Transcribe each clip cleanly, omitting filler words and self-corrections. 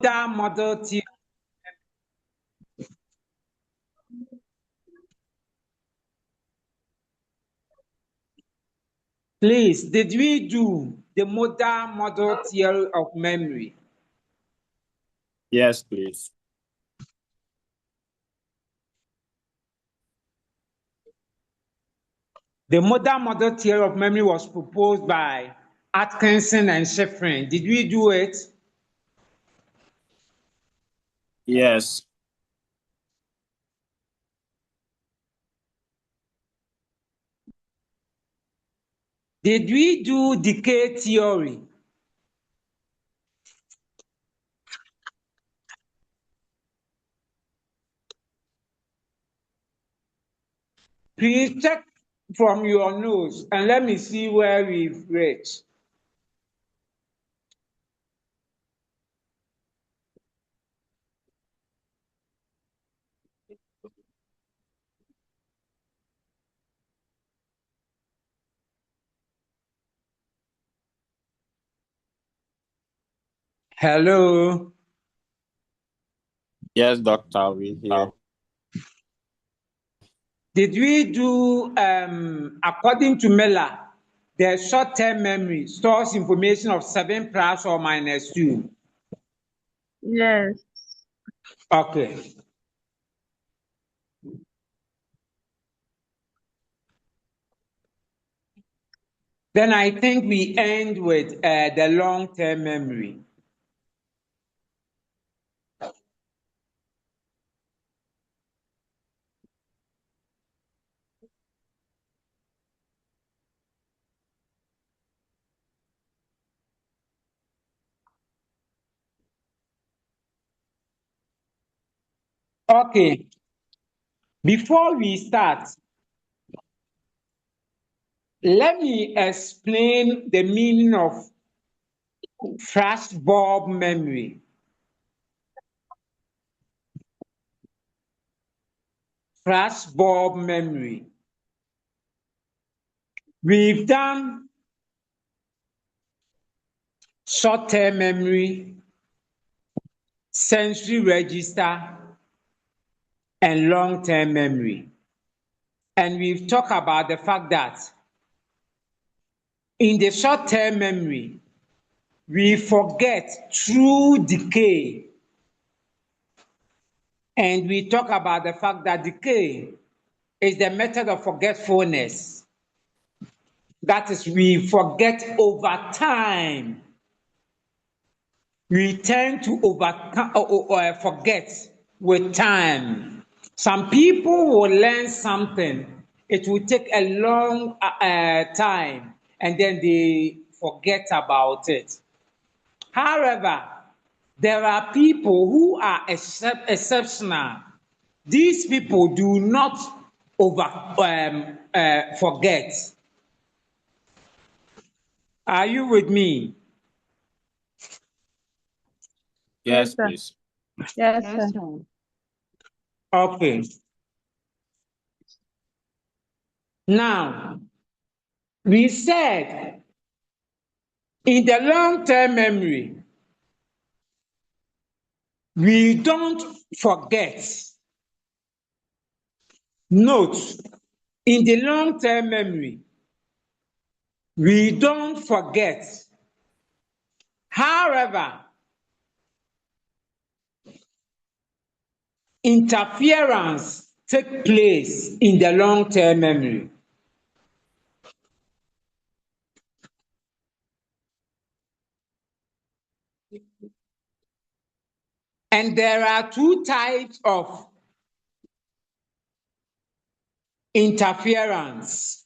model theory. Please, did we do the model theory of memory? Yes, please. The model theory of memory was proposed by Atkinson and Shiffrin. Did we do it? Yes. Did we do decay theory? Please check from your notes and let me see where we've reached. Hello. Yes, doctor, we hear. Did we do, according to Miller, the short-term memory stores information of 7 plus or minus 2? Yes. Okay. Then I think we end with the long-term memory. Okay. Before we start, let me explain the meaning of flashbulb memory. Flashbulb memory. We've done short-term memory, sensory register, and long-term memory. And we've talked about the fact that in the short-term memory, we forget through decay. And we talk about the fact that decay is the method of forgetfulness. That is, we forget over time. We tend to forget with time. Some people will learn something. It will take a long time, and then they forget about it. However, there are people who are exceptional. These people do not forget. Are you with me? Yes, Yes, sir. please. Yes, sir. Okay. Now, we said in the long-term memory, we don't forget. Note, in the long-term memory, we don't forget. However, interference takes place in the long-term memory. And there are two types of interference.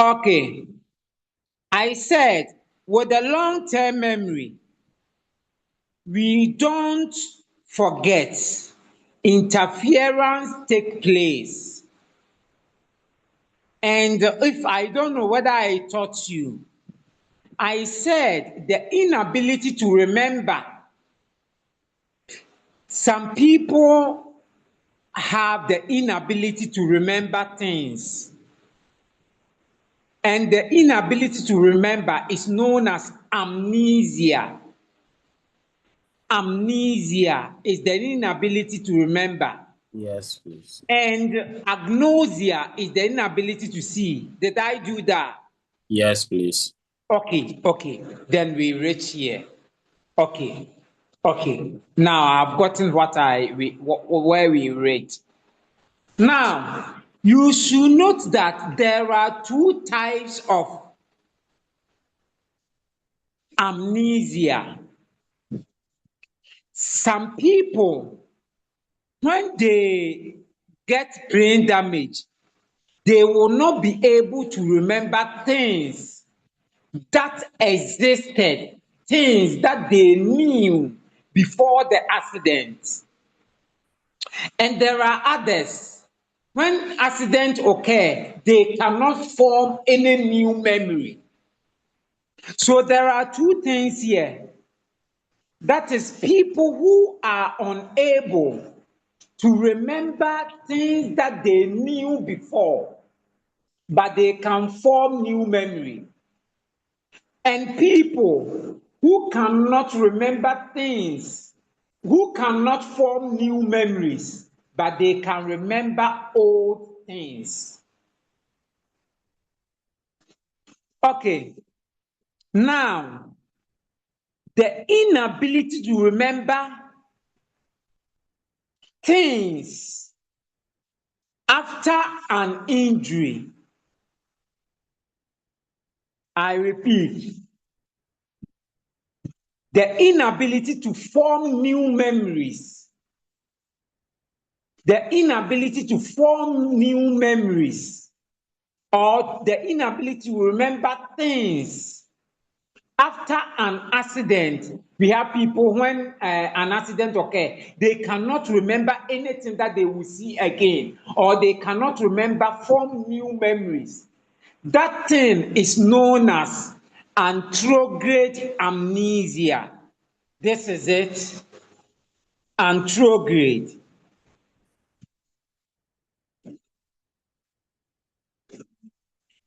Okay, I said with the long-term memory, we don't forget. Interference takes place. And if I don't know whether I taught you, I said the inability to remember Some people have the inability to remember things. And the inability to remember is known as amnesia. Amnesia is the inability to remember. Yes, please. And agnosia is the inability to see. Did I do that? Yes, please. Okay. Then we reach here. Okay. Now I've gotten where we read. Now, you should note that there are two types of amnesia. Some people, when they get brain damage, they will not be able to remember things that existed, things that they knew before the accident. And there are others, when accident occur, they cannot form any new memory. So there are two things here. That is, people who are unable to remember things that they knew before, but they can form new memory. And people who cannot remember things, who cannot form new memories, but they can remember old things. Okay, now, the inability to remember things after an injury. I repeat, the inability to form new memories. The inability to form new memories, or the inability to remember things after an accident. We have people, when an accident occurs, they cannot remember anything that they will see again, or they cannot form new memories. That thing is known as anterograde amnesia. This is it, anterograde.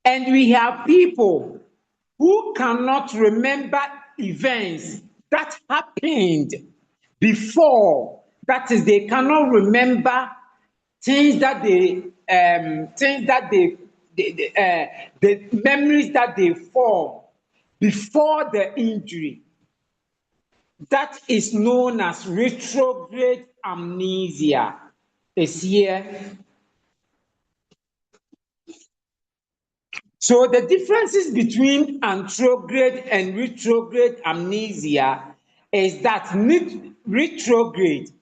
And we have people who cannot remember events that happened before. That is, they cannot remember things that the memories that they form before the injury. That is known as retrograde amnesia. Is here. So the differences between anterograde and retrograde amnesia is that retrograde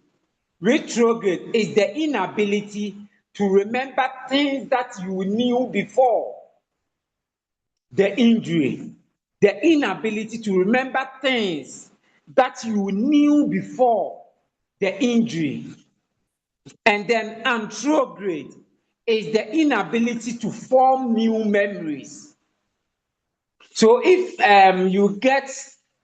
is the inability to remember things that you knew before the injury. The inability to remember things that you knew before the injury. And then anterograde is the inability to form new memories. So if you get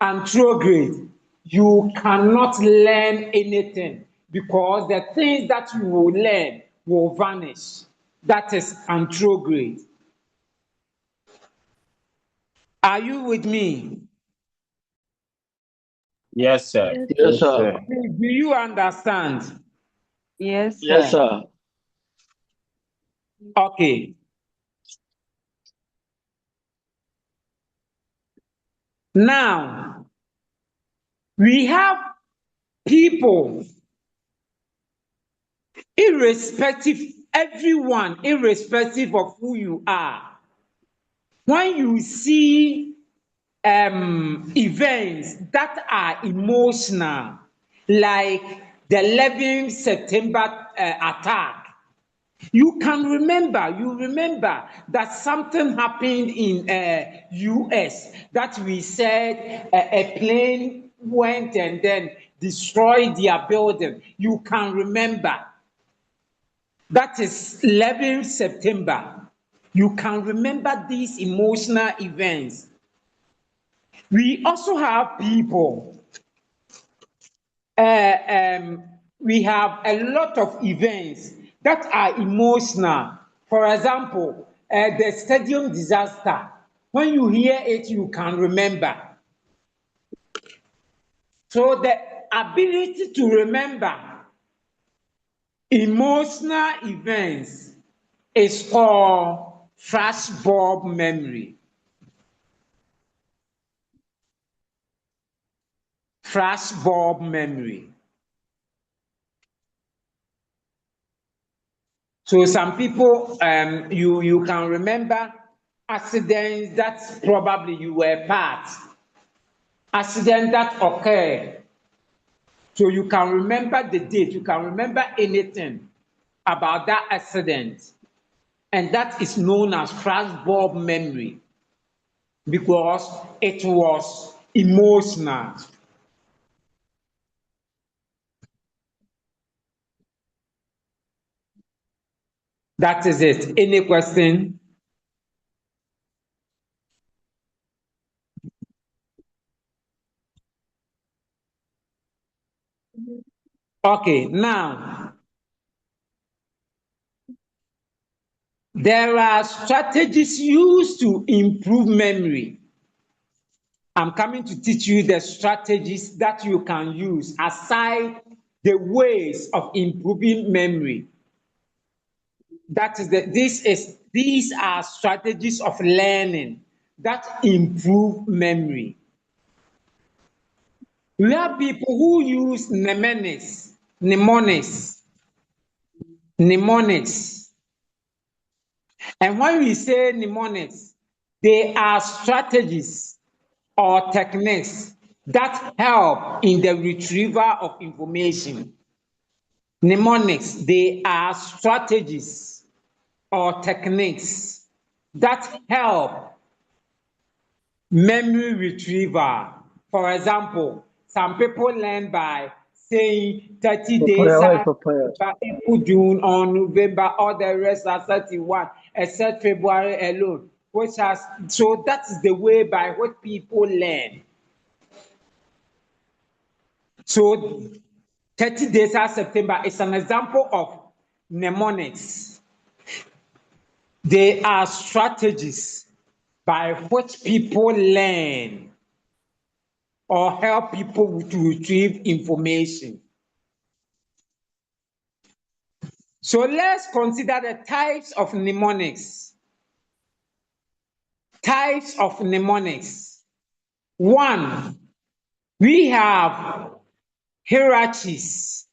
anterograde, you cannot learn anything, because the things that you will learn will vanish. That is anterograde. Are you with me? Yes, sir. Yes, sir. Do you understand? Yes, Yes, sir. Okay. Now, we have people, everyone, irrespective of who you are. When you see events that are emotional, like the 11th September attack, you remember that something happened in US, that we said a plane went and then destroyed their building. You can remember. That is 11th September. You can remember these emotional events. We also have people, we have a lot of events that are emotional. For example, the stadium disaster. When you hear it, you can remember. So the ability to remember emotional events is called flashbulb memory. Flashbulb memory. So some people, you can remember accidents that probably you were part, accident that occurred. So you can remember the date, you can remember anything about that accident. And that is known as flashbulb memory because it was emotional. That is it. Any question? Okay, now there are strategies used to improve memory. I'm coming to teach you the strategies that you can use aside the ways of improving memory. That is these are strategies of learning that improve memory. We have people who use mnemonics. And when we say mnemonics, they are strategies or techniques that help in the retrieval of information. Mnemonics, they are strategies or techniques that help memory retrieval. For example, some people learn by saying 30 days, April, June, or November, all the rest are 31, except February alone. So that is the way by which people learn. So 30 days are September is an example of mnemonics. They are strategies by which people learn or help people to retrieve information. So let's consider the types of mnemonics. Types of mnemonics. One, we have hierarchies.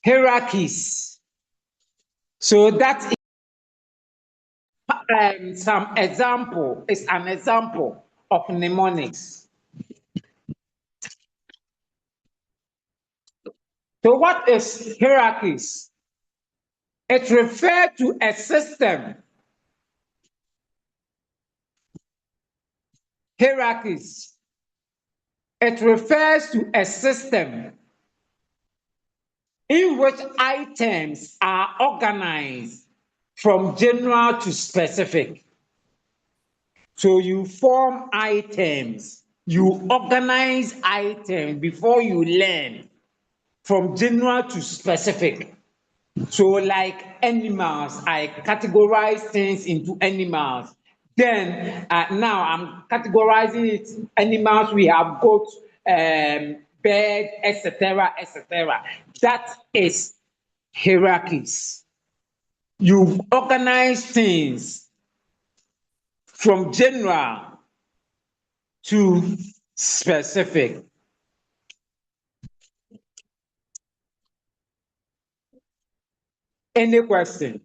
Hierarchies. So that is an example of mnemonics. So what is hierarchies? It refers to a system. Hierarchies. It refers to a system in which items are organized from general to specific. So you form items, you organize items before you learn from general to specific. So like animals, I categorize things into animals. Then now I'm categorizing it. Animals, we have goats, bird, etc., etc. That is hierarchies. You organize things from general to specific. Any question?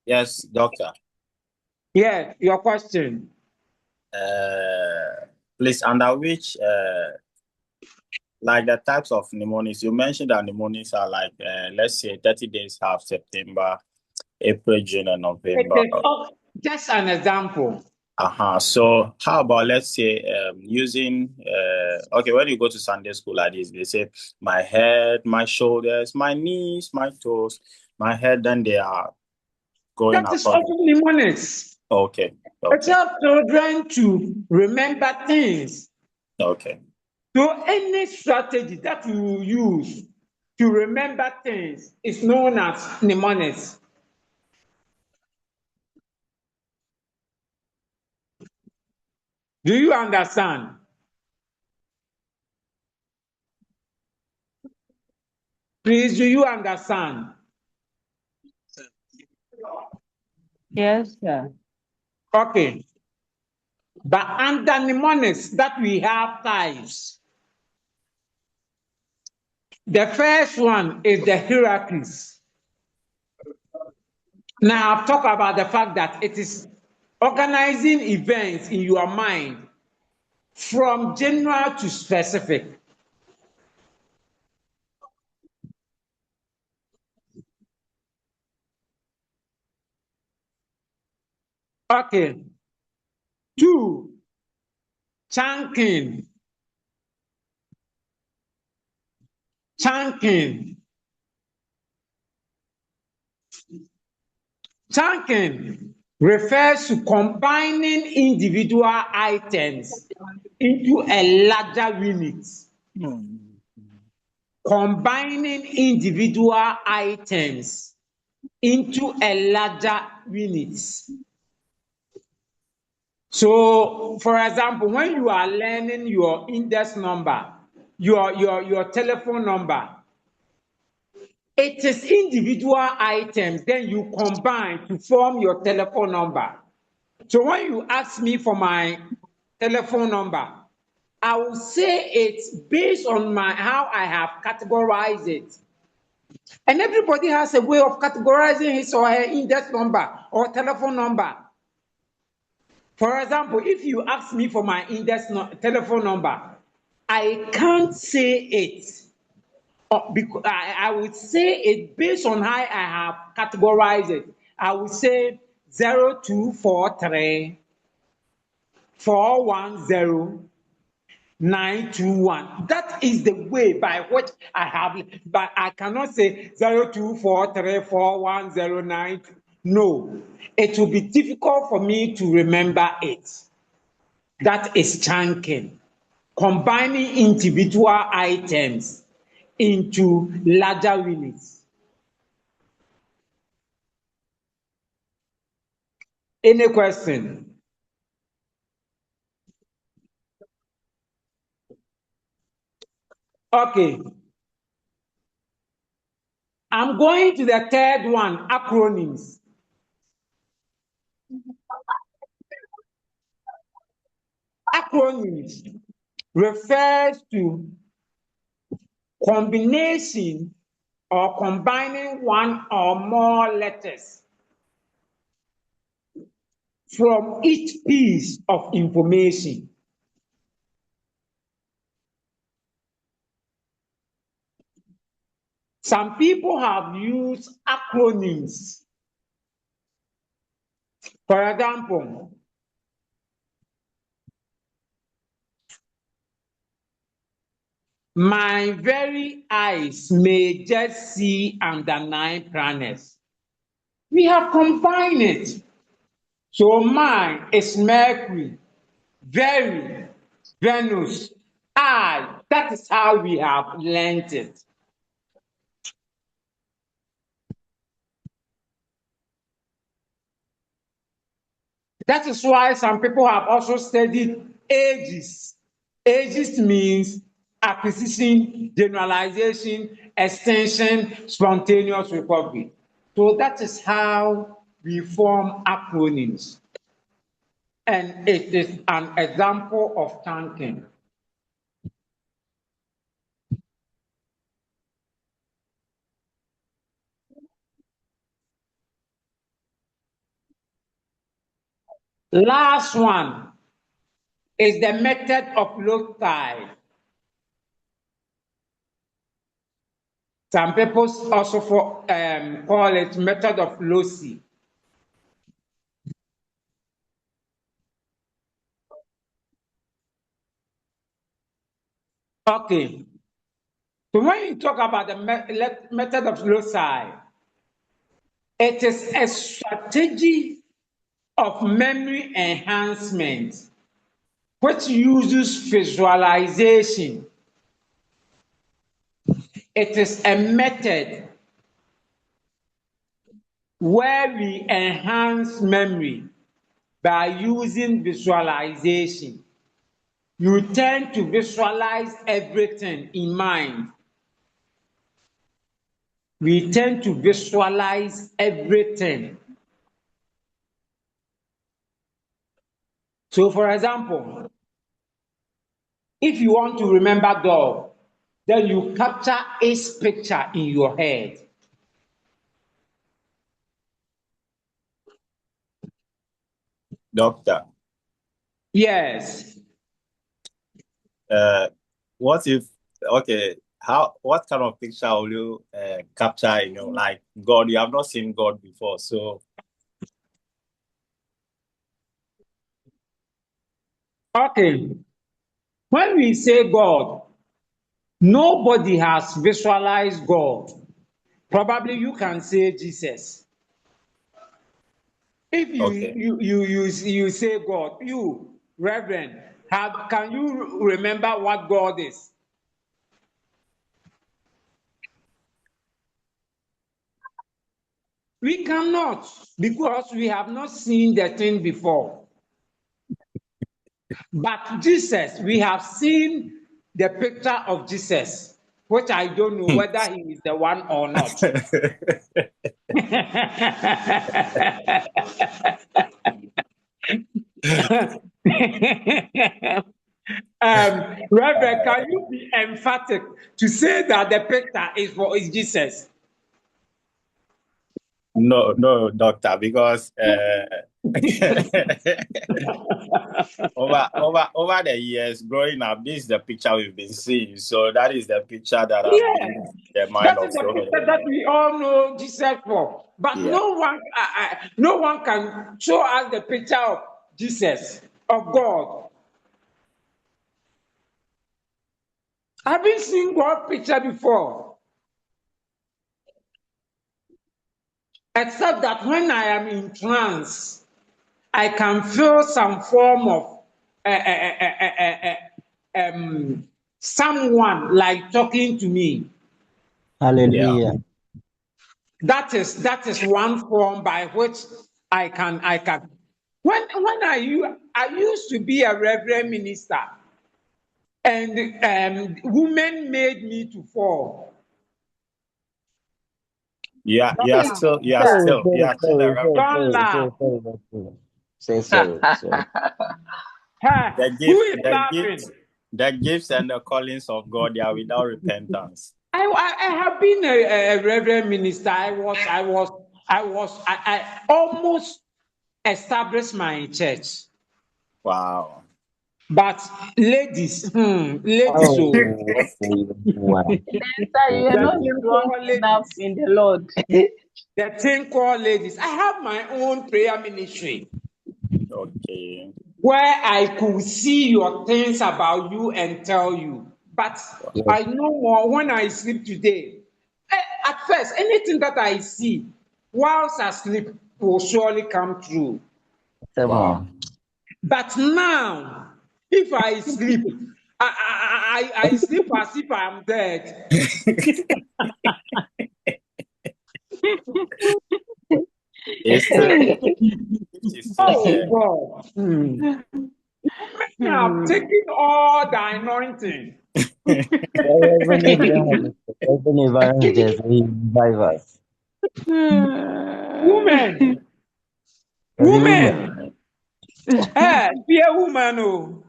Yes, doctor. Yeah, your question. Please, under which, like the types of mnemonics, you mentioned that mnemonics are like, let's say 30 days have September, April, June, and November. Just an example. So how about, let's say, using, okay, when you go to Sunday school like this, they say my head, my shoulders, my knees, my toes, my head, then they are going That is also mnemonics. Okay. It helps children to remember things. Okay. So any strategy that you use to remember things is known as mnemonics. Do you understand? Please, do you understand? Yes, sir. Okay. But under mnemonics that we have types. The first one is the hierarchies. Now I've talked about the fact that it is organizing events in your mind from general to specific. Okay. 2, chunking. Chunking. Chunking refers to combining individual items into a larger unit. Combining individual items into a larger unit. So, for example, when you are learning your index number, your telephone number, it is individual items, then you combine to form your telephone number. So when you ask me for my telephone number, I will say it based on how I have categorized it. And everybody has a way of categorizing his or her index number or telephone number. For example, if you ask me for my telephone number, I can't say it. Because I would say it based on how I have categorized it. I would say 0243 410 921. That is the way by which I have, but I cannot say 02434109. No, it will be difficult for me to remember it. That is chunking, combining individual items into larger units. Any question? Okay. I'm going to the third one, acronyms. Acronyms refers to combination or combining one or more letters from each piece of information. Some people have used acronyms. For example, my very eyes may just see under 9 planets. We have combined it. So mine is Mercury, very, Venus, I. That is how we have learned it. That is why some people have also studied ages. Ages means acquisition, generalization, extension, spontaneous recovery. So that is how we form acronyms. And it is an example of chunking. Last one is the method of loci. Some people also call it method of loci. Okay. So when you talk about the method of loci, it is a strategy of memory enhancement, which uses visualization. It is a method where we enhance memory by using visualization. You tend to visualize everything in mind. We tend to visualize everything. So, for example, if you want to remember God, then you capture his picture in your head. Doctor, Yes. what if, okay, what kind of picture will you capture, like God? You have not seen God before, so. Okay. When we say God, nobody has visualized God. Probably you can say Jesus. If Okay. you say God, you, Reverend, can you remember what God is? We cannot, because we have not seen the thing before. But Jesus, we have seen the picture of Jesus, which I don't know whether he is the one or not. Reverend, can you be emphatic to say that the picture is Jesus? No, doctor, because over the years growing up, this is the picture we've been seeing. So that is the picture that has been in the mind That of is the so many picture that people. we all know Jesus for. But Yeah. no one can show us the picture of Jesus, of God. Have you seen God picture before? Except that when I am in trance, I can feel some form of someone like talking to me. Hallelujah. That is one form by which I can. When I used to be a reverend minister, and women made me to fall. Yeah, you are still a Don't reverend. laugh. Say sorry. The Who gift, is the laughing? gifts, the gifts and the callings of God, they are without repentance. I have been a reverend minister. I almost established my church. Wow. But ladies, Oh, what do you want? Sir, you are the not thing strong called enough ladies, in the Lord. the thing called ladies. I have my own prayer ministry Okay. where I could see your things about you and tell you. But Yes, I know more when I sleep today. At first, anything that I see whilst I sleep will surely come true. come Wow. on. But now, if I sleep, I sleep as if I'm dead. It's still, it's still there. Oh God. Men have taken all the anointing. Even evangelist, we revive us. Women, Every woman. women, be a woman. Oh.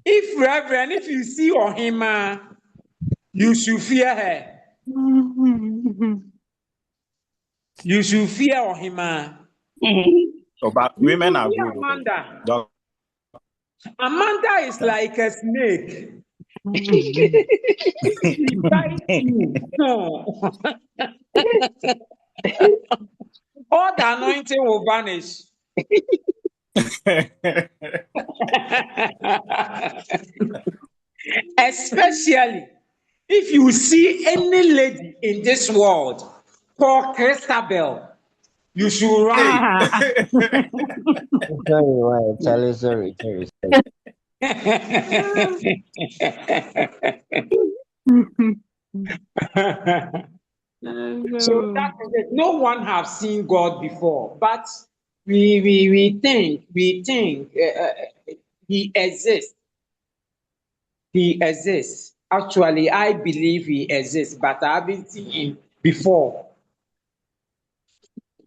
If you see Ohima, you should fear her. You should fear Ohima. Oh, but You women should are fear good. Amanda. Doctor. Amanda is like a snake. If she bites you, all the anointing will vanish. Especially if you see any lady in this world called Christabel, You should run. Sorry, why? Charlie, sorry. So that is it. No one have seen God before, but we think he exists. He exists. Actually, I believe he exists, but I haven't seen him before.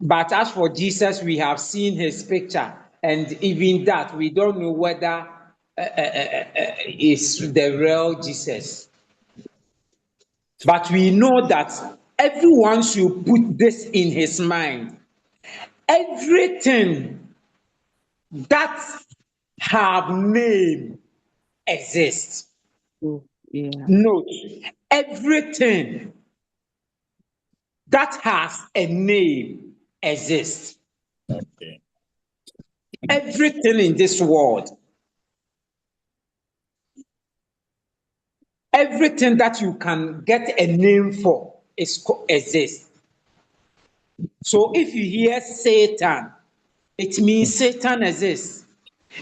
But as for Jesus, we have seen his picture, and even that we don't know whether is the real Jesus. But we know that everyone should put this in his mind. Everything that have name exists. Yeah. Note, everything that has a name exists. Okay. Everything in this world, everything that you can get a name for exists. So if you hear Satan, it means Satan exists.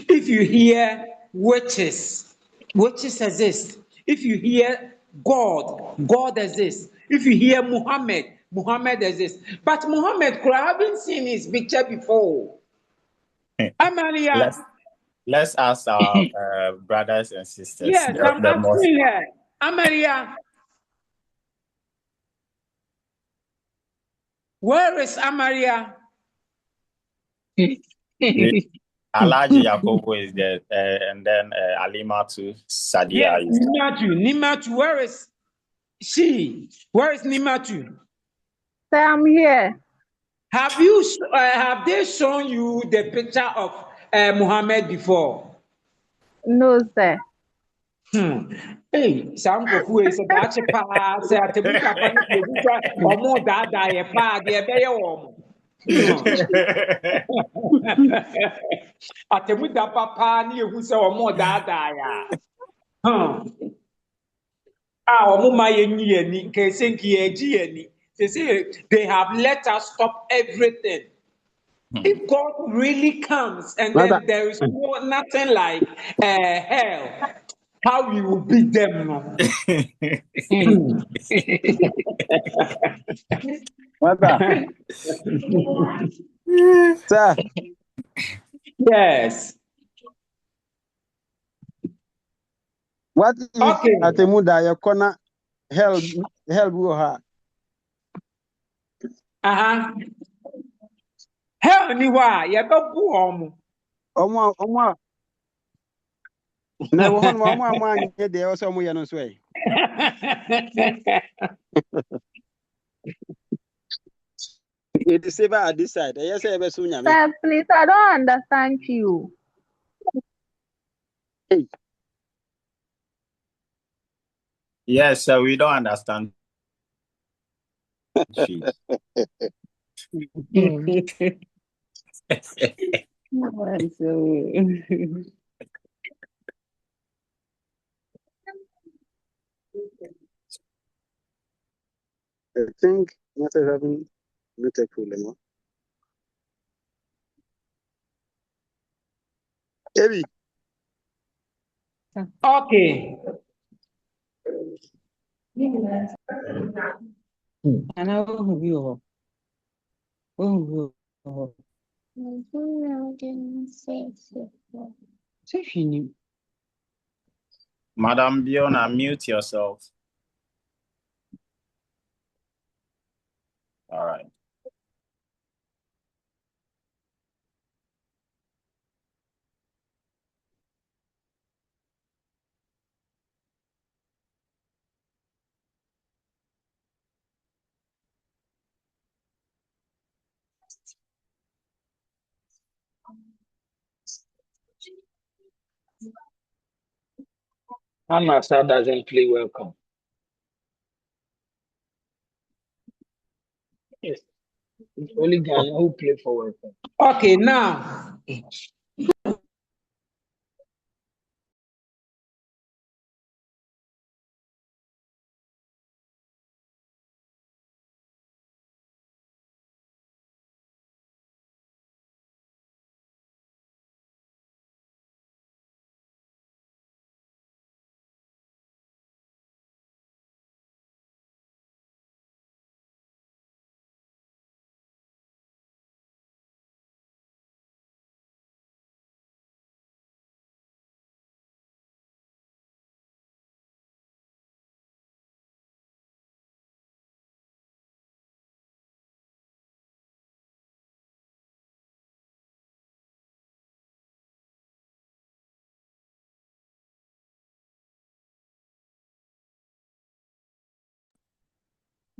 If you hear witches, witches exist. If you hear God, God exists. If you hear Muhammad, Muhammad exists. But Muhammad, I haven't seen his picture before. Amalia, Let's ask our brothers and sisters. yes, I'm The most asking her. Amalia, where is Amalia? Alaji Yakobo is there, and then Alima to Yes, Sadia is there. Nimatu. Nimatu, where is she? Where is Nimatu? So I'm here. Have they shown you the picture of Muhammad before? No, sir. Hey, some of who is a batch pass at the book upon the or more dada a pa the at the muda papa near who say or more dada ya. Or mumma ye case they say they have let us stop everything. If God really comes and then there is nothing like hell, how we will beat them? No? Mother, sir, Yes. what if Okay. Atemuda your corner help her? Hell ni wa ye be bu omo. Omo na wo hono omo ama anye de o so omo ye no so e. It is saber at this side. Yes, I be so nyame. Sir, please, I don't understand you. Hey, Yes, we don't understand. I think not having network problem. Ebi, Okay. And I will you. Madam Biona, mute yourself. All right. Master doesn't play welcome. Yes. It's only Ghana who play for welcome. Okay, now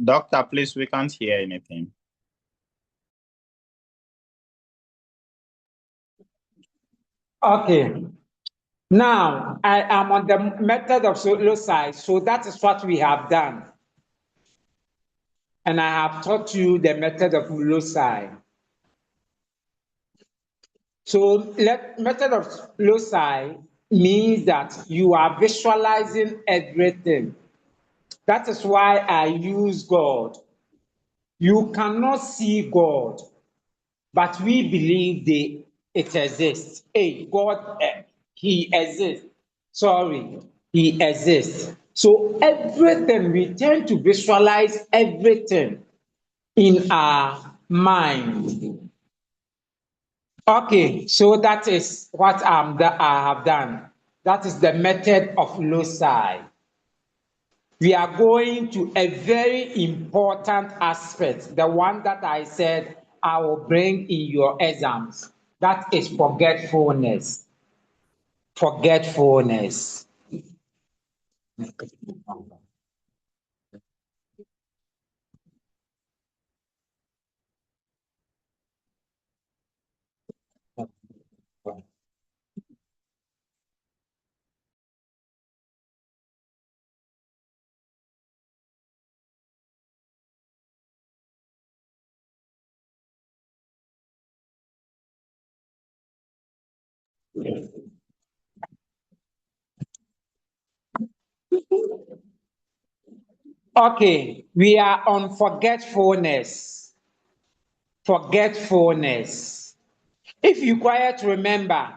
Doctor, please, we can't hear anything. Okay. Now, I am on the method of loci, so that is what we have done. And I have taught you the method of loci. So, method of loci means that you are visualizing everything. That is why I use God. You cannot see God, but we believe it exists. Hey, God, He exists. Sorry, He exists. So everything, we tend to visualize everything in our mind. Okay, so that is what I have done. That is the method of loci. We are going to a very important aspect, the one that I said I will bring in your exams. That is forgetfulness. Forgetfulness. Okay, we are on forgetfulness. Forgetfulness. If you quiet remember,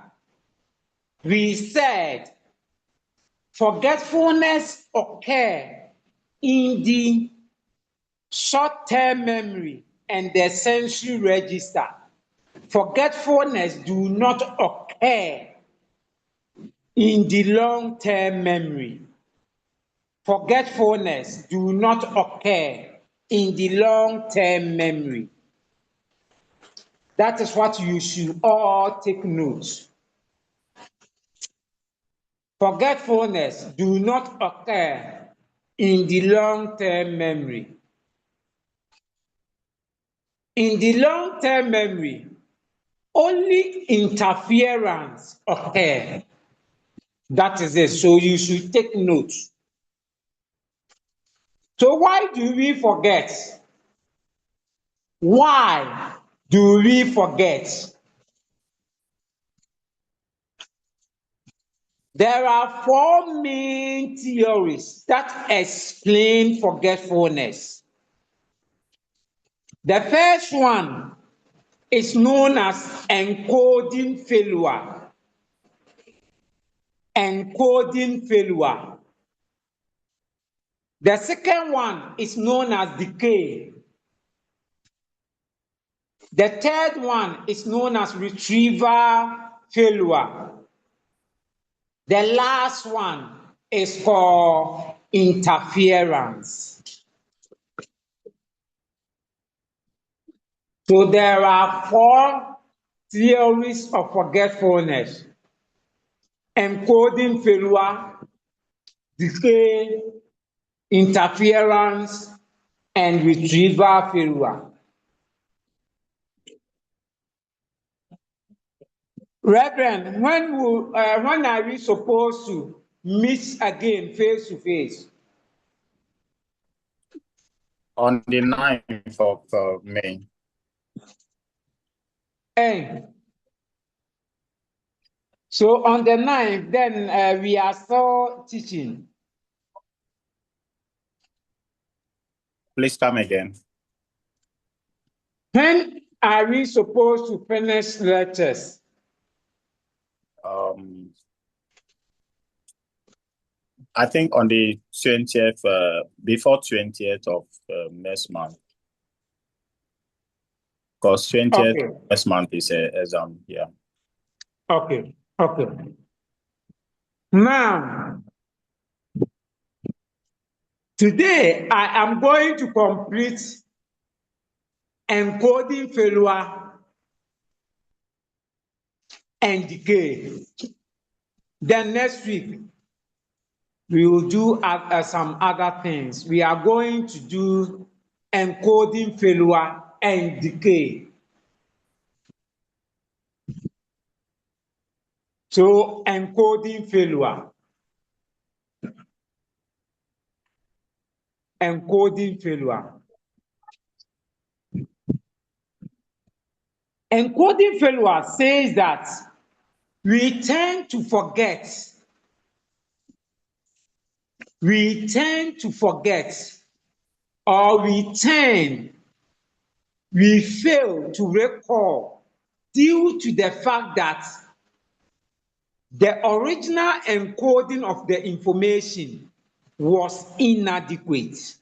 we said forgetfulness occurs in the short-term memory and the sensory register. Forgetfulness do not occur in the long-term memory. Forgetfulness do not occur in the long-term memory. That is what you should all take note. Forgetfulness do not occur in the long-term memory. In the long-term memory, only interference occurs. That is it. So you should take note. So why do we forget? Why do we forget? There are four main theories that explain forgetfulness. The first one is known as encoding failure. Encoding failure. The second one is known as decay. The third one is known as retrieval failure. The last one is called interference. So there are four theories of forgetfulness: encoding failure, decay, interference, and retrieval failure. Reverend, when are we supposed to meet again face to face? On the 9th of May. Hey. So on the 9th, then we are still teaching. Please come again. When are we supposed to finish lectures? I think on the 20th, before 20th of next month. Because 20th next month is an exam, yeah. Okay. Now, today I am going to complete encoding failure and decay. Then next week, we will do some other things. We are going to do encoding failure, and decay. So, encoding failure. Encoding failure. Encoding failure says that we tend to forget. We tend to forget, or we fail to recall due to the fact that the original encoding of the information was inadequate.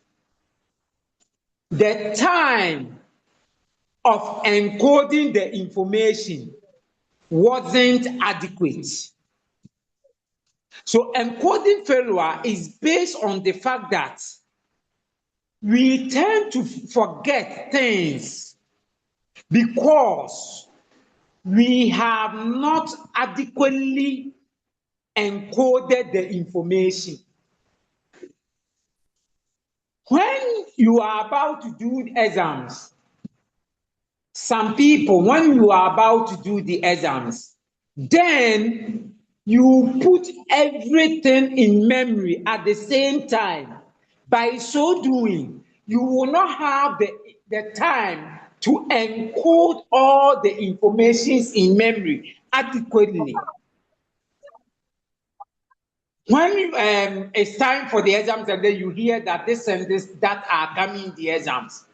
The time of encoding the information wasn't adequate. So encoding failure is based on the fact that we tend to forget things because we have not adequately encoded the information. When you are about to do exams, some people, when you are about to do the exams, then you put everything in memory at the same time. By so doing, you will not have the time to encode all the information in memory adequately. When it's time for the exams, and then you hear that this and this that are coming in the exams,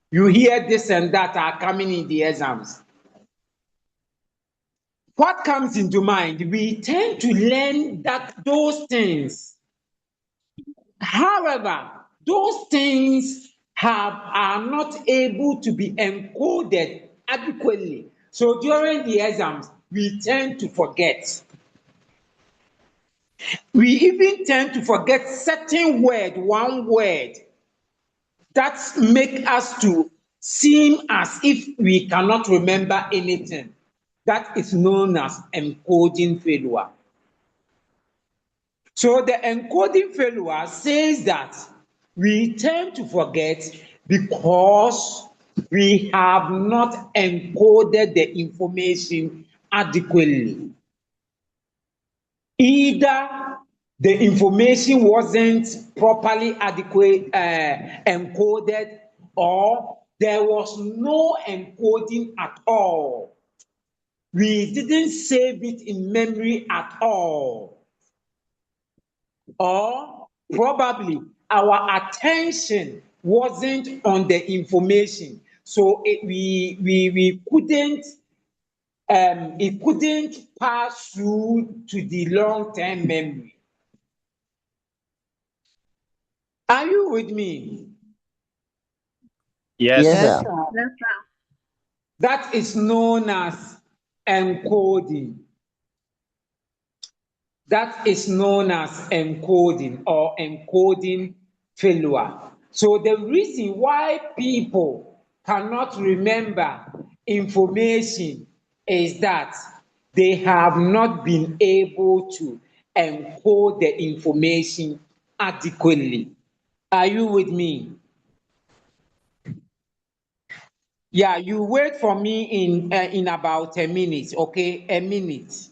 you hear this and that are coming in the exams. What comes into mind? We tend to learn those things. However, those things are not able to be encoded adequately. So during the exams, we tend to forget. We even tend to forget certain one word, that make us to seem as if we cannot remember anything. That is known as encoding failure. So the encoding failure says that we tend to forget because we have not encoded the information adequately. Either the information wasn't properly encoded, or there was no encoding at all. We didn't save it in memory at all. Or probably our attention wasn't on the information, so we couldn't it couldn't pass through to the long-term memory. Are you with me? Yes. Yes, Yes, sir. sir. Yes, sir. That is known as encoding. That is known as encoding or encoding failure. So the reason why people cannot remember information is that they have not been able to encode the information adequately. Are you with me? Yeah, you wait for me in about a minute, okay? A minute.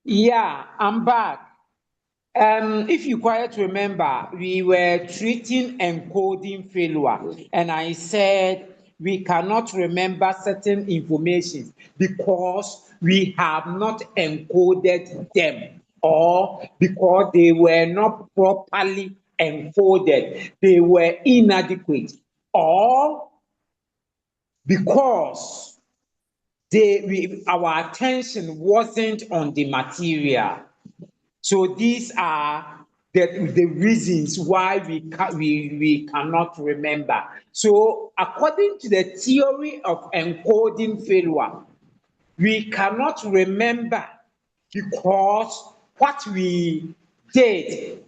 Yeah, I'm back. If you quite remember, we were treating encoding failure, and I said we cannot remember certain information because we have not encoded them, or because they were not properly encoded, they were inadequate, or because our attention wasn't on the material. So these are the reasons why we cannot remember. So according to the theory of encoding failure, we cannot remember because what we did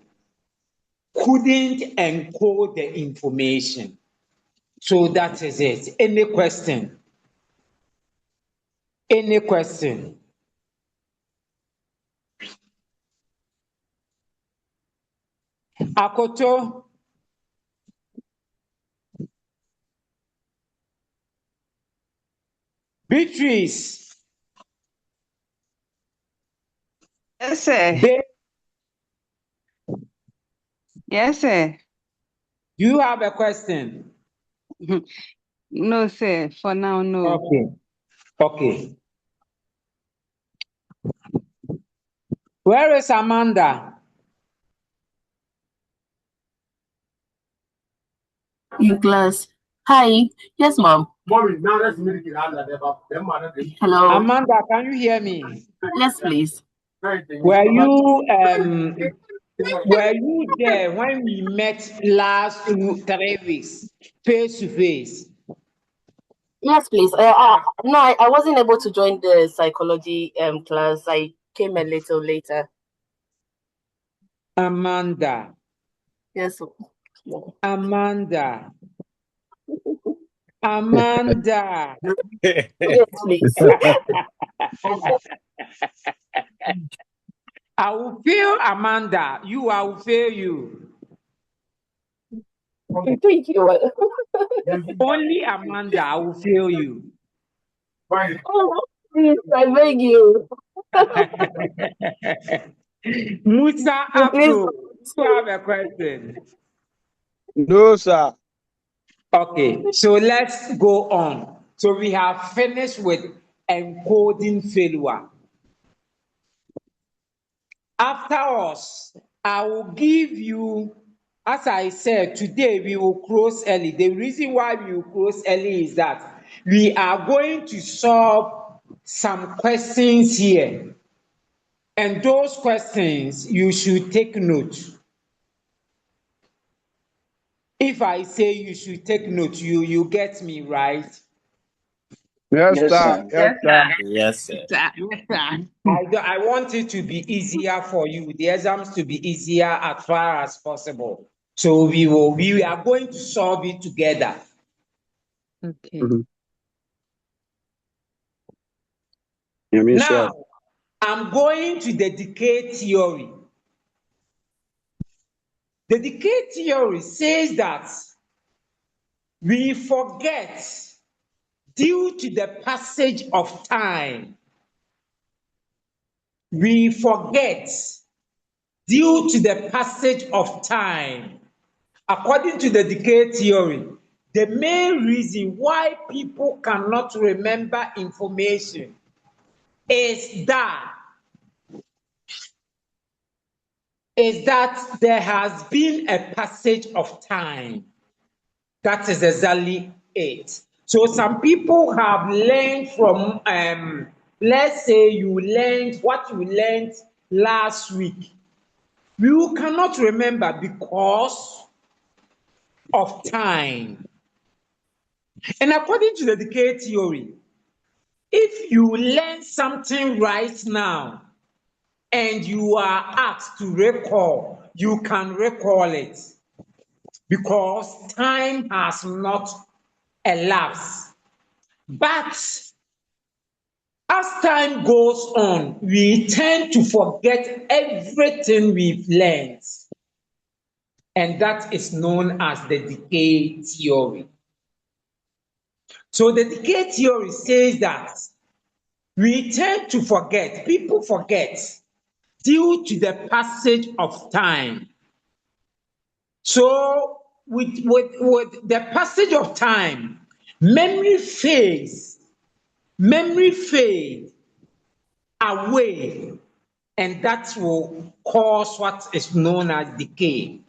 couldn't encode the information. So that is it. Any question? Any question? Akoto? Beatrice? Yes, sir. Yes, sir. Do you have a question? No, sir. For now, no. Okay. Okay. Where is Amanda? In class. Hi. Yes, mom. Hello. Amanda, can you hear me? Yes, please. Were you there when we met last 3 weeks, face to face? Yes, please. No, I wasn't able to join the psychology class. I came a little later. Amanda. Yes. Amanda. Amanda. Yes, please. I will fail Amanda. I will fail you. Thank you. Only Amanda, I will fail you. Oh, please, I beg you. Musa Please. Abdul, you have a question? No, sir. Okay, so let's go on. So we have finished with encoding failure. After us, I will give you, as I said, today we will close early. The reason why we will close early is that we are going to solve some questions here. And those questions, you should take note. If I say you should take note, you get me, right? Yes, Yes, sir. sir. Yes, sir. Yes, sir. I want it to be easier for you, the exams to be easier as far as possible. So we are going to solve it together. Okay. Now, I'm going to the decay theory. The decay theory says that we forget due to the passage of time. We forget due to the passage of time. According to the decay theory, the main reason why people cannot remember information is that there has been a passage of time. That is exactly it. So some people have learned from, let's say you learned what you learned last week. You cannot remember because of time. And according to the decay theory, if you learn something right now and you are asked to recall, you can recall it because time has not elapsed. But as time goes on, we tend to forget everything we've learned. And that is known as the decay theory. So the decay theory says that we tend to forget, people forget due to the passage of time. So with the passage of time, memory fades away, and that will cause what is known as decay.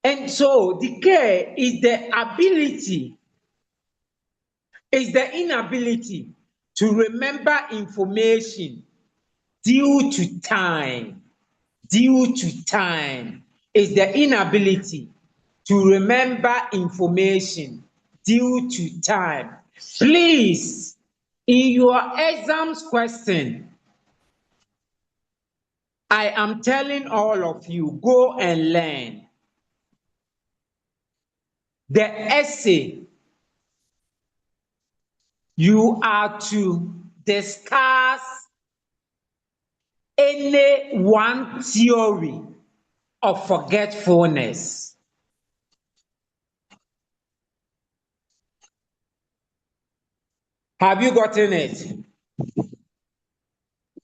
And so decay is the inability to remember information due to time. Is the inability to remember information due to time. Please, in your exams question, I am telling all of you, go and learn. The essay, you are to discuss any one theory of forgetfulness. Have you gotten it?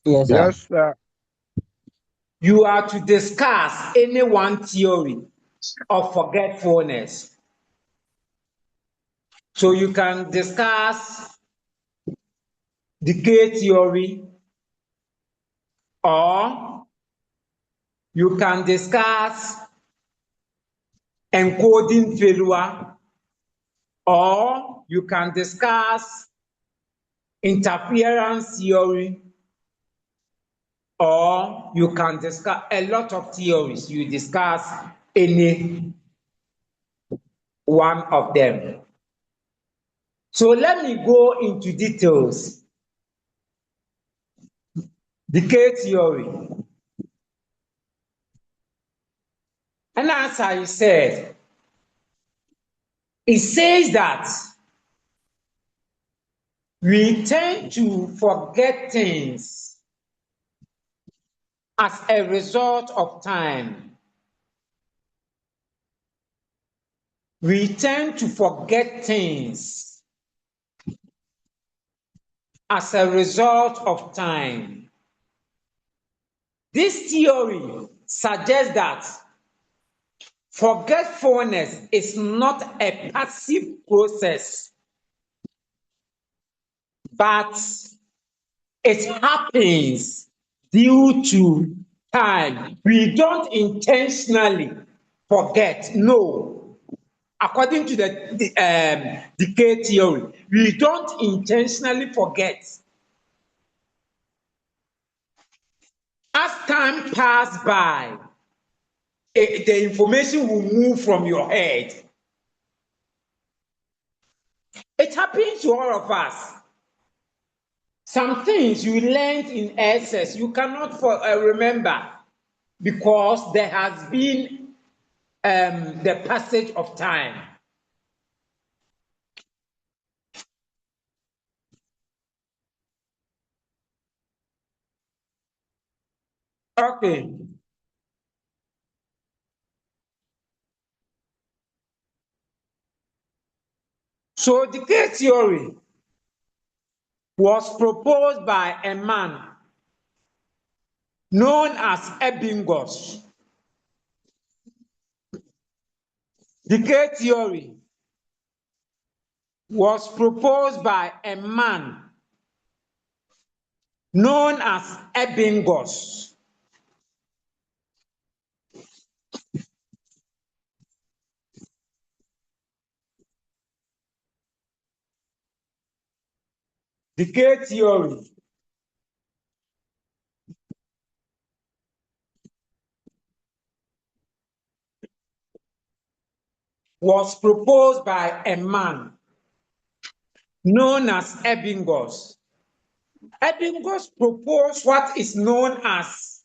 Yes, sir. Yes, sir. You are to discuss any one theory of forgetfulness. So you can discuss decay theory, or you can discuss encoding failure, or you can discuss interference theory, or you can discuss a lot of theories. You discuss any one of them. So let me go into details. Decay theory. And as I said, it says that we tend to forget things as a result of time. We tend to forget things as a result of time. This theory suggests that forgetfulness is not a passive process, but it happens due to time. We don't intentionally forget. No. According to the decay theory, we don't intentionally forget. As time passes by, the information will move from your head. It happens to all of us. Some things you learned in SS, you cannot remember because there has been the passage of time. Okay. So decay theory was proposed by a man known as Ebbinghaus. Decay theory was proposed by a man known as Ebbinghaus. Decay theory was proposed by a man known as Ebbinghaus. Ebbinghaus proposed what is known as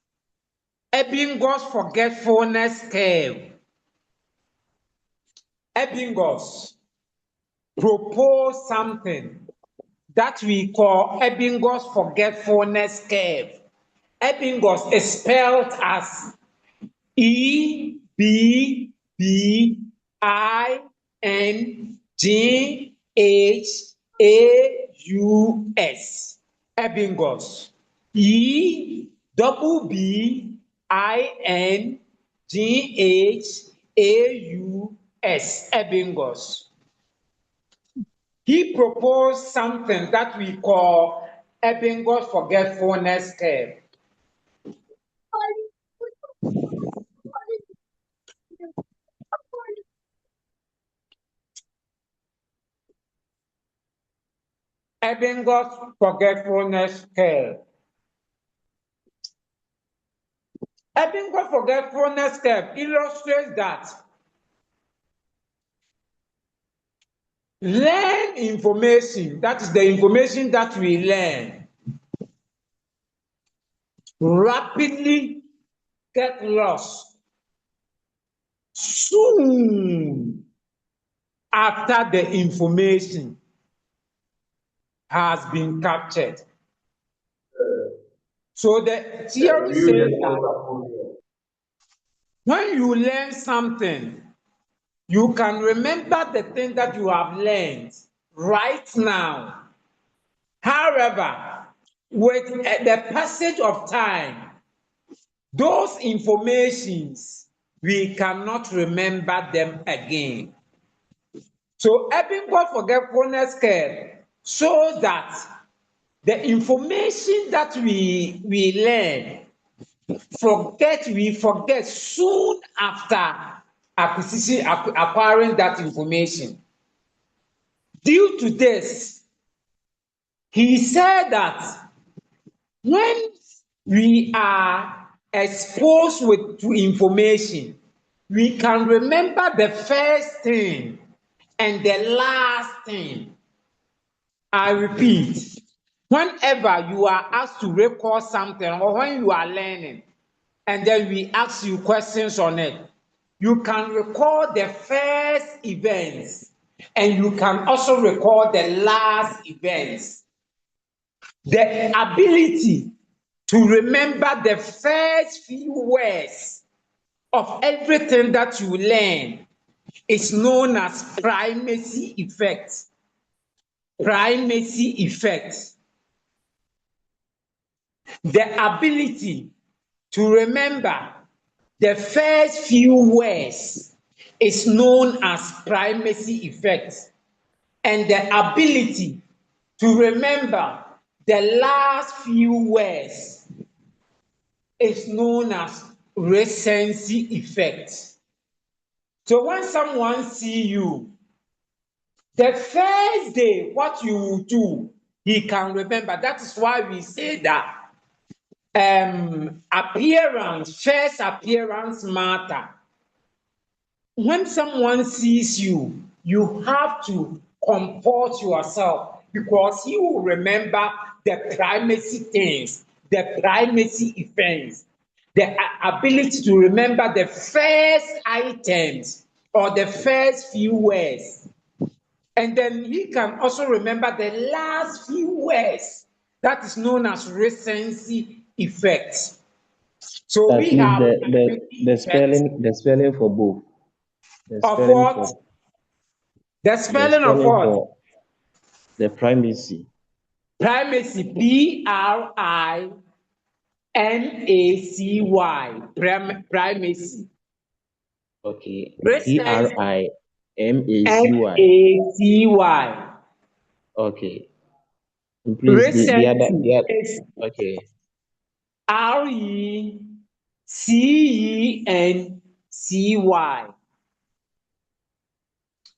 Ebbinghaus forgetfulness curve. Ebbinghaus proposed something that we call Ebbinghaus forgetfulness curve. Ebbinghaus is spelled as Ebbinghaus. Ebbinghaus. Bingaus, Ebingos. He proposed something that we call Ebingos forgetfulness curve. Ebingos forgetfulness curve. Ebingos forgetfulness curve illustrates that learn information, that is the information that we learn, rapidly get lost soon after the information has been captured. So the theory says that when you learn something, you can remember the thing that you have learned right now. However, with the passage of time, those informations, we cannot remember them again. So Ebbinghaus forgetfulness curve shows that the information that we learn, we forget soon after acquiring that information. Due to this, he said that when we are exposed to information, we can remember the first thing and the last thing. I repeat, whenever you are asked to recall something or when you are learning, and then we ask you questions on it, you can recall the first events and you can also recall the last events. The ability to remember the first few words of everything that you learn is known as primacy effect. Primacy effect. The ability to remember the first few words is known as primacy effect. And the ability to remember the last few words is known as recency effect. So when someone sees you, the first day, what you will do, he can remember. That is why we say that first appearance matter. When someone sees you, you have to comport yourself because he will remember the primacy things, the primacy events, the ability to remember the first items or the first few words. And then he can also remember the last few words. That is known as recency effect. So That we means have the spelling for both. Of what? The spelling of what? For the primacy. Primacy, Primacy. Primacy. Okay. Primacy. Primacy. Okay. And please, the other, is okay. Recency.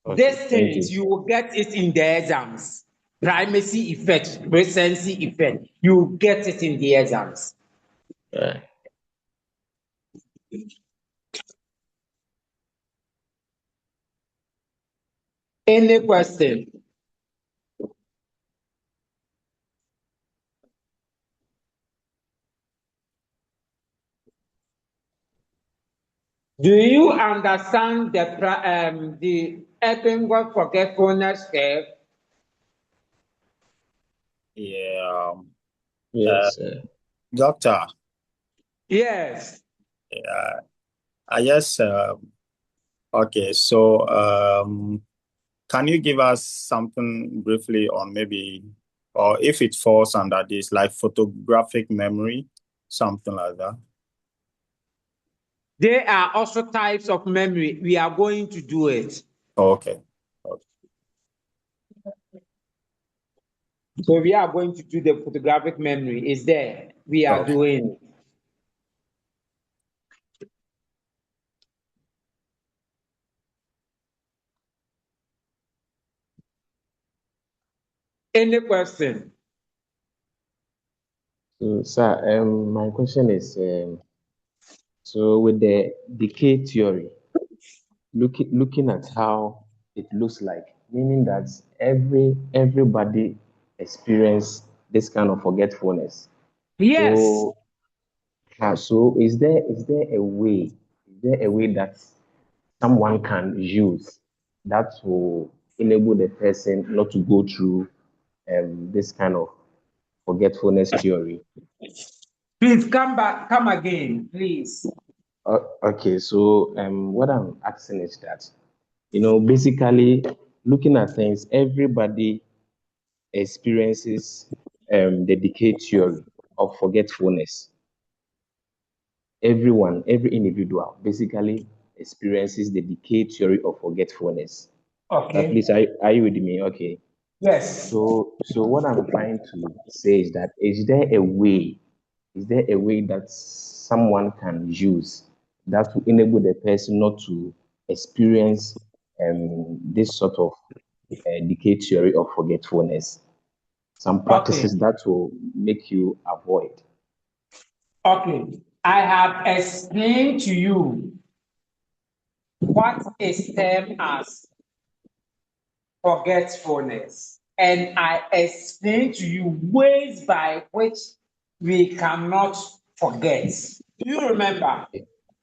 Okay, These things you will get it in the exams. Primacy effect, recency effect. You will get it in the exams. Any question? Do you understand the Eppinghaus forgetfulness curve? Yeah. Yes. Doctor. Yes. Yeah. I guess. Okay. So, can you give us something briefly on maybe, or if it falls under this, like photographic memory? something like that. There are also types of memory. We are going to do it. Okay. So we are going to do the photographic memory. Is there? We are doing. Any question? So, sir, my question is, so with the decay theory, looking at how it looks like, meaning that everybody experience this kind of forgetfulness. Yes. So is there a way that someone can use that will enable the person not to go through this kind of forgetfulness theory? Please come again, please. Okay, so what I'm asking is that, basically looking at things, everybody experiences the decay theory of forgetfulness. Every individual basically experiences the decay theory of forgetfulness. Okay. Please, are you with me? Okay. Yes. So what I'm trying to say is that is there a way that someone can use that will enable the person not to experience this sort of decay theory of forgetfulness? Some practices that will make you avoid. Okay. I have explained to you what is termed as forgetfulness. And I explained to you ways by which we cannot forget. Do you remember?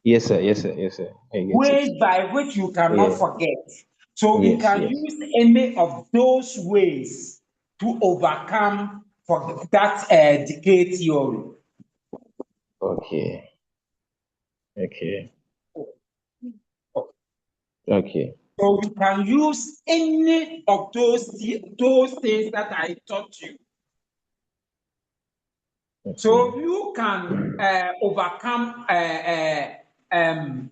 Yes, sir. Yes, sir. Yes, sir. Ways by which you cannot forget. So we can use any of those ways to overcome for that decay theory. Okay. Okay. So we can use any of those things that I taught you. Okay. So you can overcome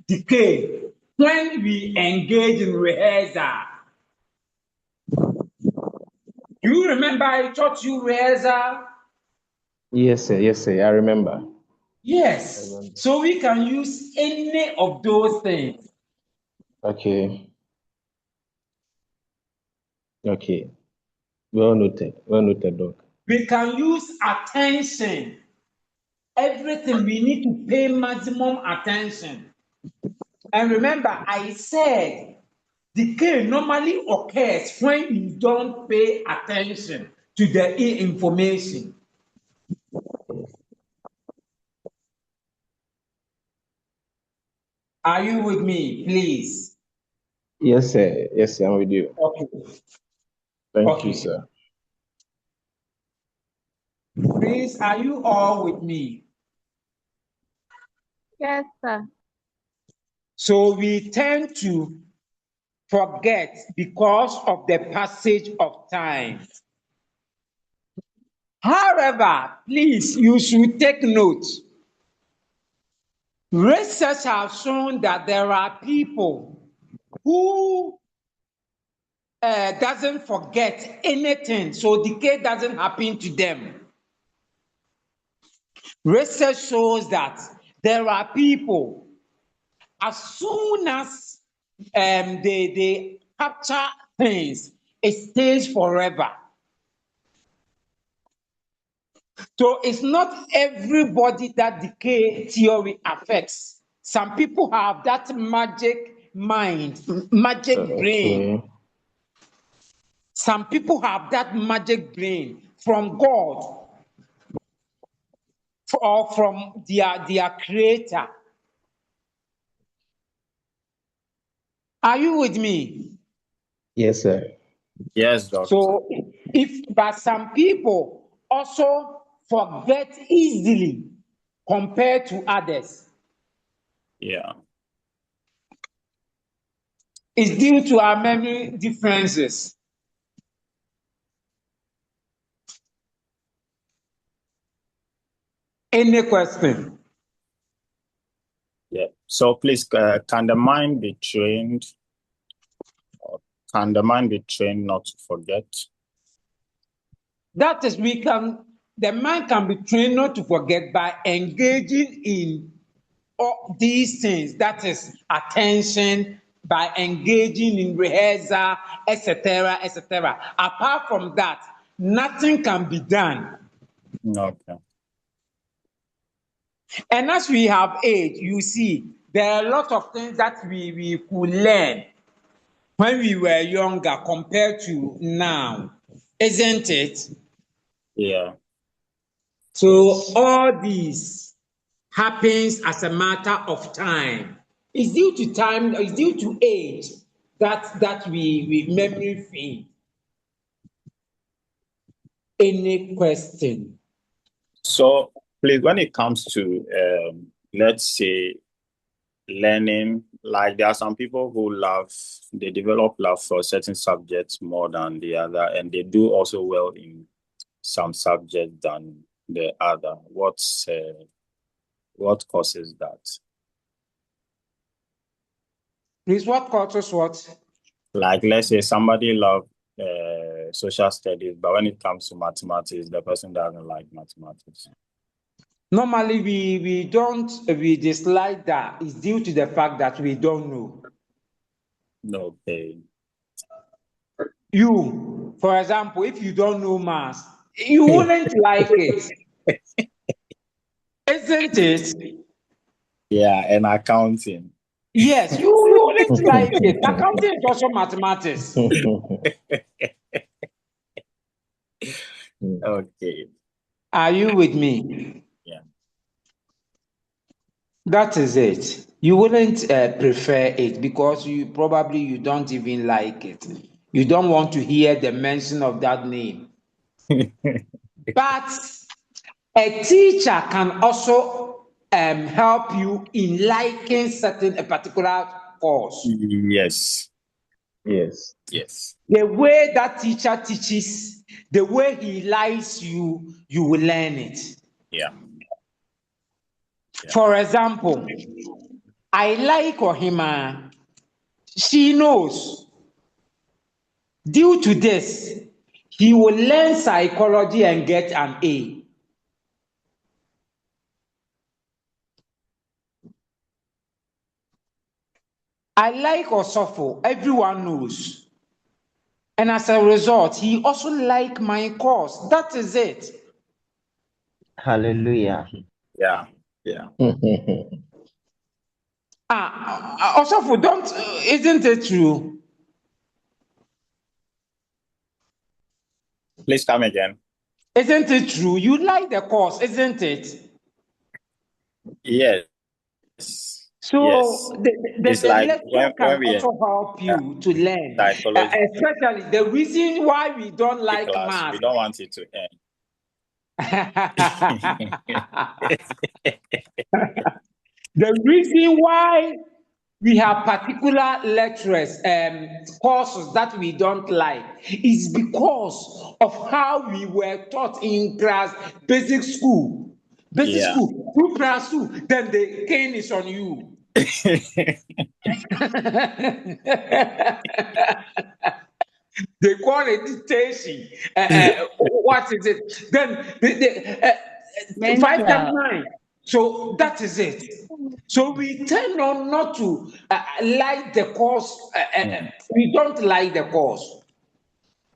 decay when we engage in rehearsal. Do you remember I taught you rehearsal? Yes, sir. Yes, sir. I remember. Yes. So we can use any of those things. Okay. Okay. Well noted. Well noted, Doc. We can use attention. Everything we need to pay maximum attention. And remember, I said decay normally occurs when you don't pay attention to the information. Are you with me, please? Yes, sir. Yes, sir. I'm with you. Okay. Thank you, sir. Please, are you all with me? Yes, sir. So we tend to forget because of the passage of time. However, please, you should take note. Research has shown that there are people who doesn't forget anything, so decay doesn't happen to them. Research shows that there are people, as soon as they capture things, it stays forever. So it's not everybody that decay theory affects. Some people have that magic mind, magic brain. Some people have that magic brain from God or from their creator. Are you with me? Yes, sir. Yes, Doctor. So, but some people also forget easily compared to others. Yeah. It's due to our memory differences. Any question? Yeah. So please, can the mind be trained? Or can the mind be trained not to forget? That is, the mind can be trained not to forget by engaging in all these things. That is attention, by engaging in rehearsal, etc., etc. Apart from that, nothing can be done. Okay. And as we have age, you see, there are a lot of things that we could learn when we were younger compared to now, isn't it? Yeah. So all these happens as a matter of time. It's due to time, it's due to age that we memory fade. Any question? So please, when it comes to let's say learning, like there are some people who they develop love for certain subjects more than the other, and they do also well in some subjects than the other. What causes that? Please, what causes what? Like, let's say somebody loves social studies, but when it comes to mathematics, the person doesn't like mathematics. Normally, we dislike that. It's due to the fact that we don't know. Okay. You, for example, if you don't know math, you wouldn't like it, isn't it? Yeah, and accounting. Yes, you wouldn't like it. Accounting is also mathematics. Okay. Are you with me? Yeah. That is it. You wouldn't prefer it because you don't even like it. You don't want to hear the mention of that name. But a teacher can also help you in liking a particular course. Yes. Yes. Yes. The way that teacher teaches, the way he likes you, you will learn it. Yeah. For example, I like Ohima. She knows. Due to this, he will learn psychology and get an A. I like Osofo. Everyone knows. And as a result, he also like my course. That is it. Hallelujah. Yeah. Yeah. Osofo, isn't it true? Please come again. Isn't it true? You like the course, isn't it? Yes. So yes. It's the like lecture can when we also help you to learn. psychology Especially the reason why we don't like class, math. we don't want it to end. The reason why we have particular lecturers, courses that we don't like is because of how we were taught in class, basic school. Basic Yeah. school, 2+2, then the cane is on you. They call it dictation. What is it? Then the 5 9. So that is it. So we tend on not to like the course. We don't like the course.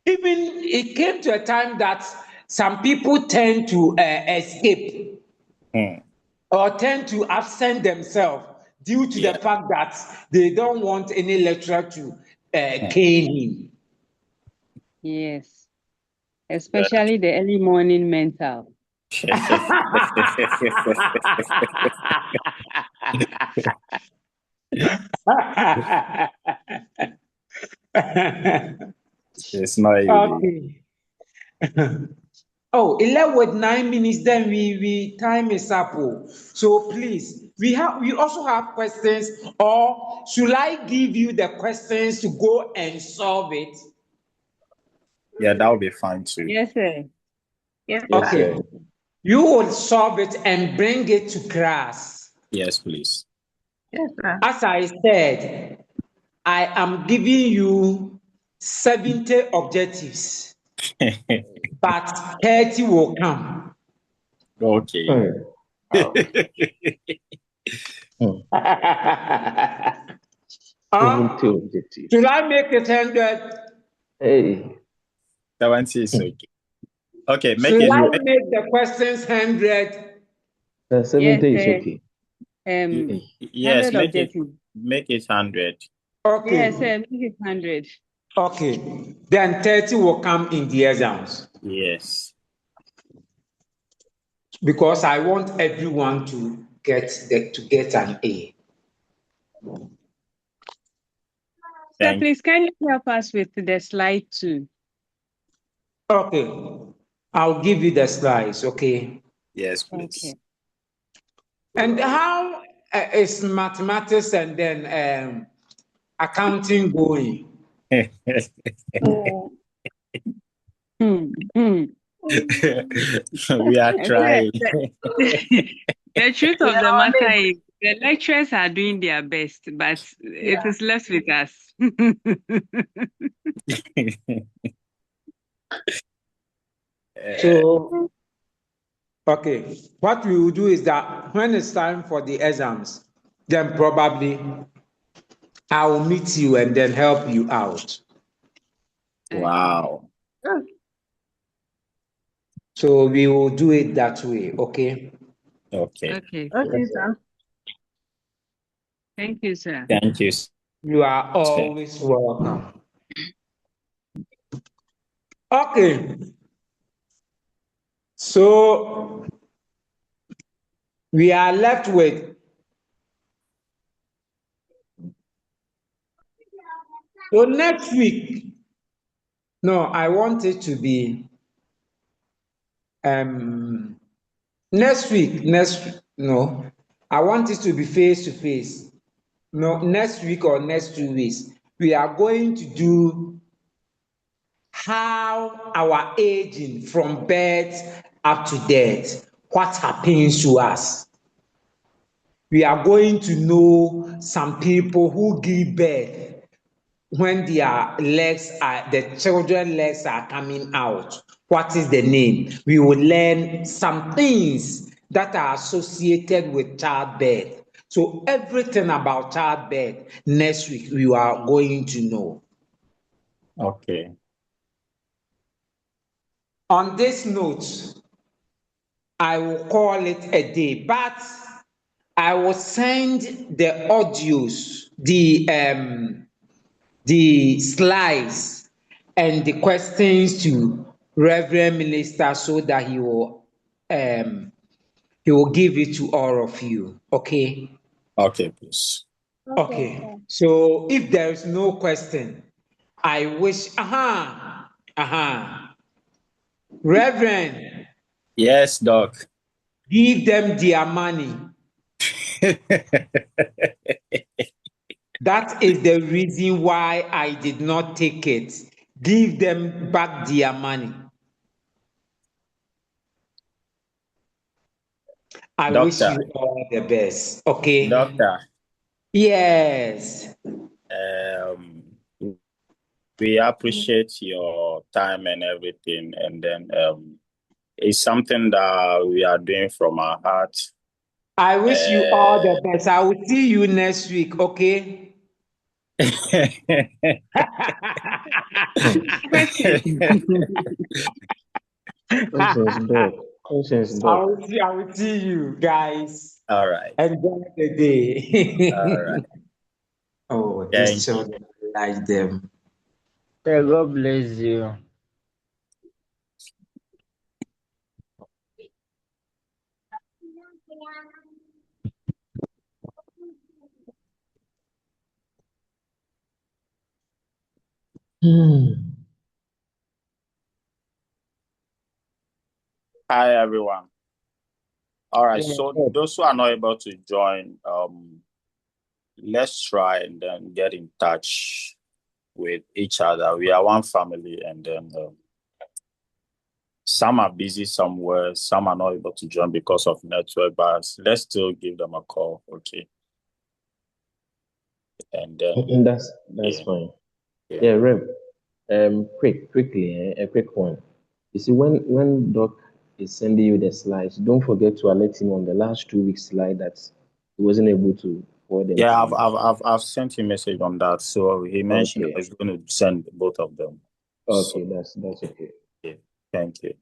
Even it came to a time that some people tend to escape or tend to absent themselves due to the fact that they don't want any lecturer to cane him. Yes. Especially the early morning mental. It's not easy. Okay. Oh, 11 with 9 minutes, then we time is up. So please, we also have questions, or should I give you the questions to go and solve it? Yeah, that would be fine too. Yes, sir. Yes, Okay. sir. You will solve it and bring it to class. Yes, please. Yes, sir. As I said, I am giving you 70 objectives, but 30 will come. Okay. Huh? 70 objectives. Should I make it 100? Hey. 70 is okay. Okay, make Should it. I You, make the questions 100? 70 is Yes, okay. Yes, 100 objectives. make it 100. Okay. Yes, make it 100. Okay. Then 30 will come in the exams Yes. because I want everyone to get an A. So Thank please, can you help us with the slide 2? Okay. I'll give you the slides, okay? Yes, please. Okay. And how is mathematics and then accounting going? We are trying. The truth of the matter is the lecturers are doing their best, but it is left with us. So, okay, what we will do is that when it's time for the exams, then probably I will meet you and then help you out. Wow. So we will do it that way, okay? Okay. Okay. Okay, sir. Thank you, sir. Thank you. You are always welcome. Okay. So we are left with so next week. No, I want it to be next week. No, I want it to be face to face. No, next week or next 2 weeks. We are going to do how our aging from birth up to death, what happens to us. We are going to know some people who give birth when the children's legs are coming out. What is the name? We will learn some things that are associated with childbirth. So everything about childbirth next week we are going to know. Okay. On this note, I will call it a day, but I will send the audios, the slides and the questions to Reverend Minister so that he will give it to all of you. Okay. Okay, please. Okay. So if there is no question, I wish. Reverend, Yes, Doc. give them their money. That is the reason why I did not take it. Give them back their money. I wish Doctor. you all the best. Okay. Doctor. Yes. We appreciate your time and everything, and then it's something that we are doing from our heart. I wish you all the best. I will see you next week, okay? I will see you guys. All right. Enjoy the day. All right. Oh, Thank these children, I like them. Yeah, God bless you. Hi, everyone. All right. Yeah, So good. those who are not able to join, let's try and then get in touch with each other. We are one family, and then some are busy somewhere, some are not able to join because of network, but let's still give them a call, okay? And then That's yeah. fine. Yeah. Yeah, Rev. Quickly, a quick one. You see, when Doc is sending you the slides, don't forget to alert him on the last 2 weeks slide that he wasn't able to forward them. Yeah, to you. I've sent him a message on that. So he mentioned Okay. I was going to send both of them. Okay, So, that's okay. yeah, thank you.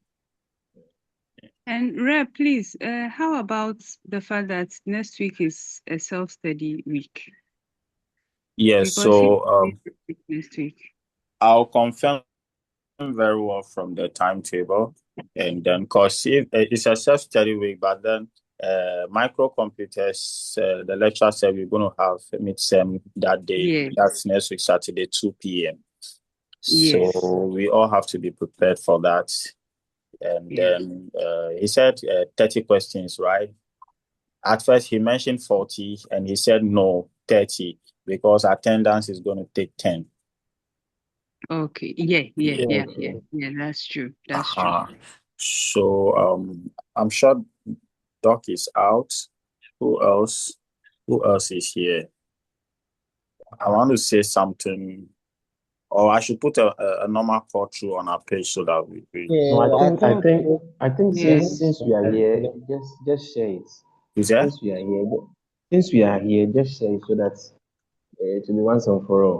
And Reb, please, how about the fact that next week is a self-study week? Yes, Because so next week. I'll confirm very well from the timetable, and then because it's a self-study week, but then microcomputers, the lecturer said we're going to have midsem that day. Yeah. That's next week, Saturday, 2 p.m. Yes. So we all have to be prepared for that. And then he said 30 questions, right? At first, he mentioned 40, and he said no, 30, because attendance is going to take 10. Okay. Yeah. That's true. That's true. So I'm sure Doc is out. Who else? Who else is here? I want to say something, or I should put a normal call through on our page so that we. No, I think Yeah. since we are here, just share it. Is there? Since we are here, just share it so that it will be once and for all.